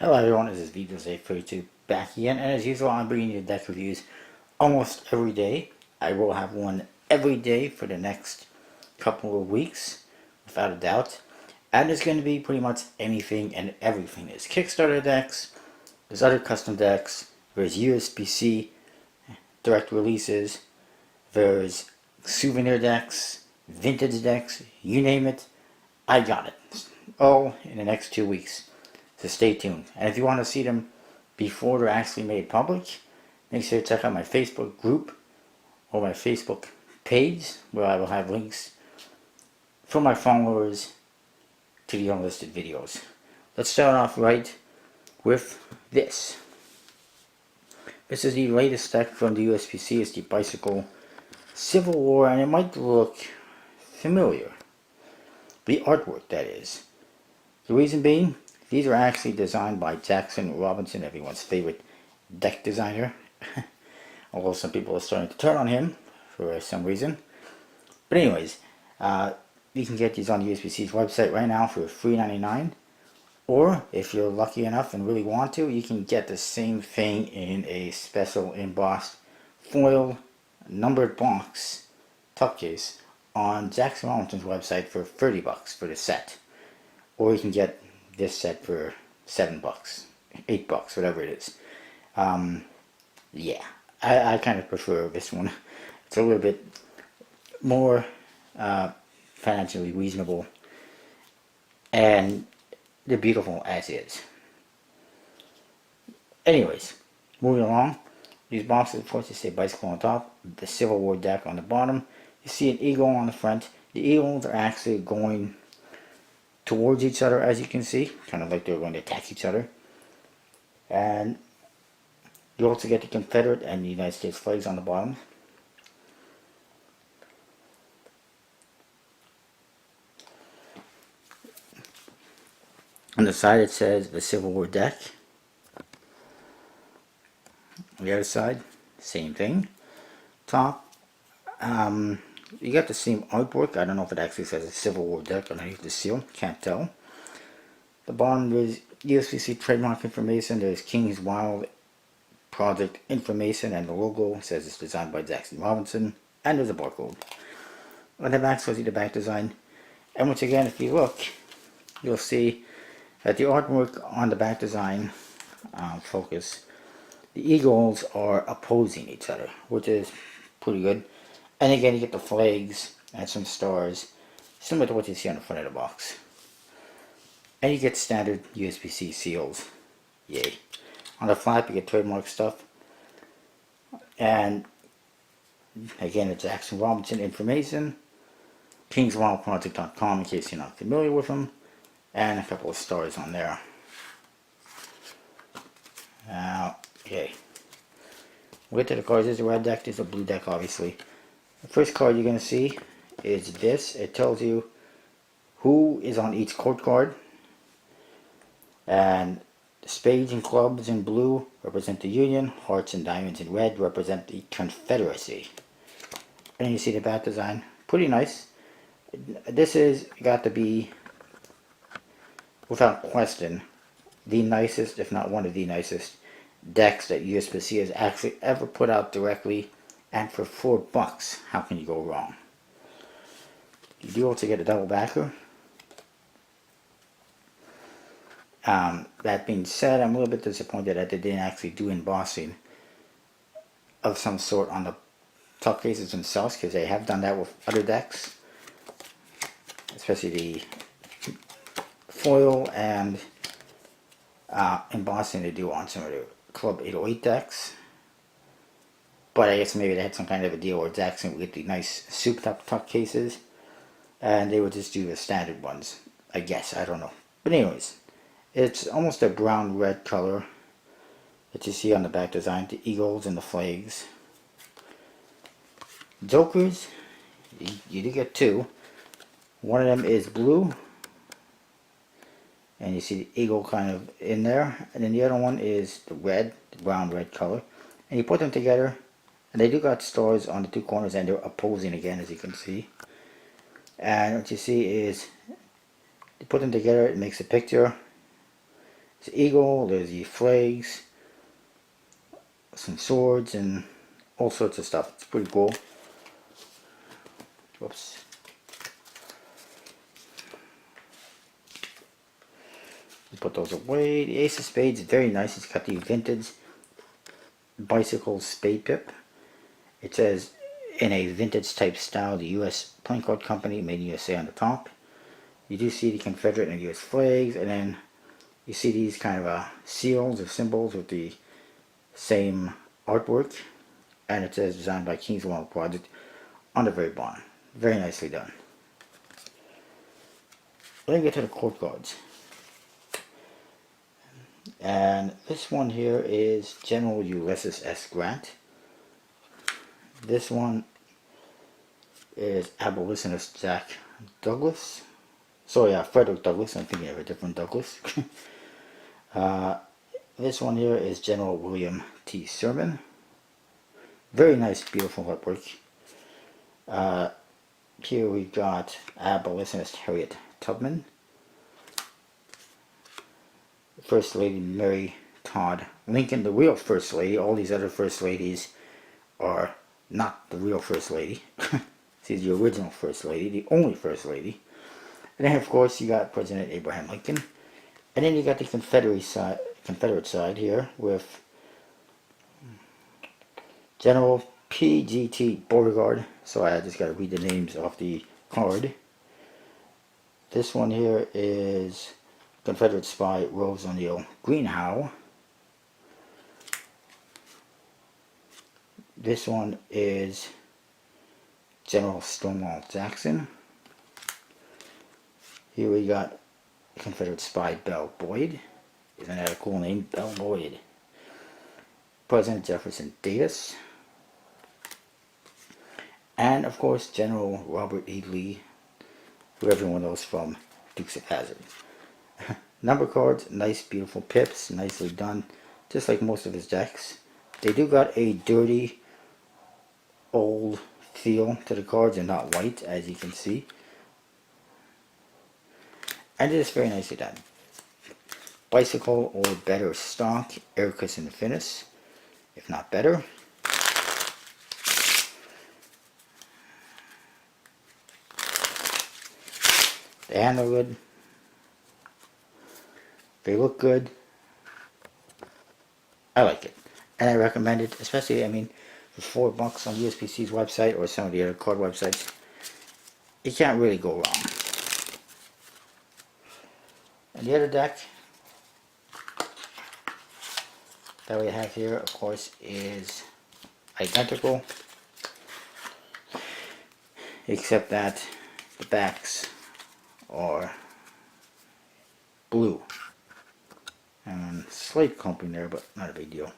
Hello everyone, this is Vito32 back again, and as usual I'm bringing you deck reviews almost every day. I will have one every day for the next couple of weeks, without a doubt. And there's going to be pretty much anything and everything. There's Kickstarter decks, there's other custom decks, there's USB-C direct releases, there's souvenir decks, vintage decks, you name it, I got it. All in the next 2 weeks. So stay tuned. And if you want to see them before they're actually made public, make sure to check out my Facebook group or my Facebook page, where I will have links for my followers to the unlisted videos. Let's start off right with this. This is the latest deck from the USPC. It's the Bicycle Civil War, and it might look familiar. The artwork, that is. The reason being, these are actually designed by Jackson Robinson, everyone's favorite deck designer. Although some people are starting to turn on him for some reason. But anyways, you can get these on the USPC's website right now for $3.99. Or, if you're lucky enough and really want to, you can get the same thing in a special embossed foil numbered box tuck case on Jackson Robinson's website for $30 for the set. Or you can get this set for $7, $8, whatever it is. Yeah, I kind of prefer this one. It's a little bit more financially reasonable, and they're beautiful as is. Anyways, moving along. These boxes, of course, you say Bicycle on top, the Civil War deck on the bottom. You see an eagle on the front. The eagles are actually going towards each other, as you can see, kind of like they're going to attack each other. And you also get the Confederate and the United States flags on the bottom. On the side it says the Civil War deck. On the other side, same thing. Top, you got the same artwork. I don't know if it actually says a Civil War deck underneath the seal. Can't tell. The bottom is USPC trademark information. There's Kings Wild project information, and the logo says it's designed by Jackson Robinson. And there's a barcode. On the back shows you the back design. And once again, if you look, you'll see that the artwork on the back design focus, the eagles are opposing each other, which is pretty good. And again, you get the flags and some stars, similar to what you see on the front of the box. And you get standard USPC seals. Yay. On the flap, you get trademark stuff. And again, it's Jackson Robinson information. KingsWildProject.com in case you're not familiar with them. And a couple of stars on there. Okay. We'll get to the cards. There's a red deck, there's a blue deck, obviously. The first card you're going to see is this. It tells you who is on each court card. And spades and clubs in blue represent the Union. Hearts and diamonds in red represent the Confederacy. And you see the back design. Pretty nice. This is got to be, without question, the nicest, if not one of the nicest, decks that USPC has actually ever put out directly. And for $4, how can you go wrong? You do also get a double backer. That being said, I'm a little bit disappointed that they didn't actually do embossing of some sort on the tuck cases themselves, because they have done that with other decks, especially the foil and embossing they do on some of the Club 808 decks. But I guess maybe they had some kind of a deal where Jackson would get the nice souped up tuck cases, and they would just do the standard ones. I guess, I don't know. But anyways, it's almost a brown red color that you see on the back design. The eagles and the flags. Jokers, you do get two. One of them is blue, and you see the eagle kind of in there. And then the other one is the red, the brown red color. And you put them together, and they do got stars on the two corners, and they're opposing again, as you can see. And what you see is, you put them together, it makes a picture. There's the eagle, there's the flags, some swords, and all sorts of stuff. It's pretty cool. Whoops. Put those away. The Ace of Spades is very nice. It's got the vintage bicycle spade pip. It says in a vintage type style, the U.S. playing card company, made in USA on the top. You do see the Confederate and U.S. flags, and then you see these kind of seals or symbols with the same artwork, and it says designed by Kings Wild Project on the very bottom. Very nicely done. Let me get to the court cards. And this one here is General Ulysses S. Grant. This one is abolitionist Jack Douglas. Sorry, Frederick Douglass. I'm thinking of a different Douglas. This one here is General William T. Sherman. Very nice, beautiful artwork. Here we got abolitionist Harriet Tubman. First Lady Mary Todd Lincoln, the real First Lady. All these other First Ladies are not the real First Lady. She's the original First Lady, the only First Lady. And then of course you got President Abraham Lincoln. And then you got the Confederate side here with General P.G.T. Beauregard. So I just got to read the names off the card. This one here is Confederate spy Rose O'Neal Greenhow. This one is General Stonewall Jackson. Here we got Confederate spy Belle Boyd. Isn't that a cool name? Belle Boyd. President Jefferson Davis. And of course General Robert E. Lee, who everyone knows from Dukes of Hazzard. Number cards, nice beautiful pips, nicely done, just like most of his decks. They do got a dirty, old feel to the cards and not white, as you can see. And it is very nicely done. Bicycle or better stock, air cushion finish, if not better. The handle good. They look good. I like it. And I recommend it, especially, I mean, for $4 on USPC's website or some of the other card websites. You can't really go wrong. And the other deck that we have here, of course, is identical. Except that the backs are blue. And slight clumping there, but not a big deal.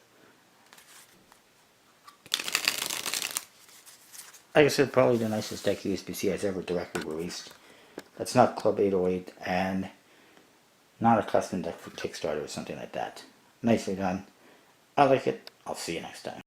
Like I said, probably the nicest deck USPC has ever directly released. That's not Club 808 and not a custom deck for Kickstarter or something like that. Nicely done. I like it. I'll see you next time.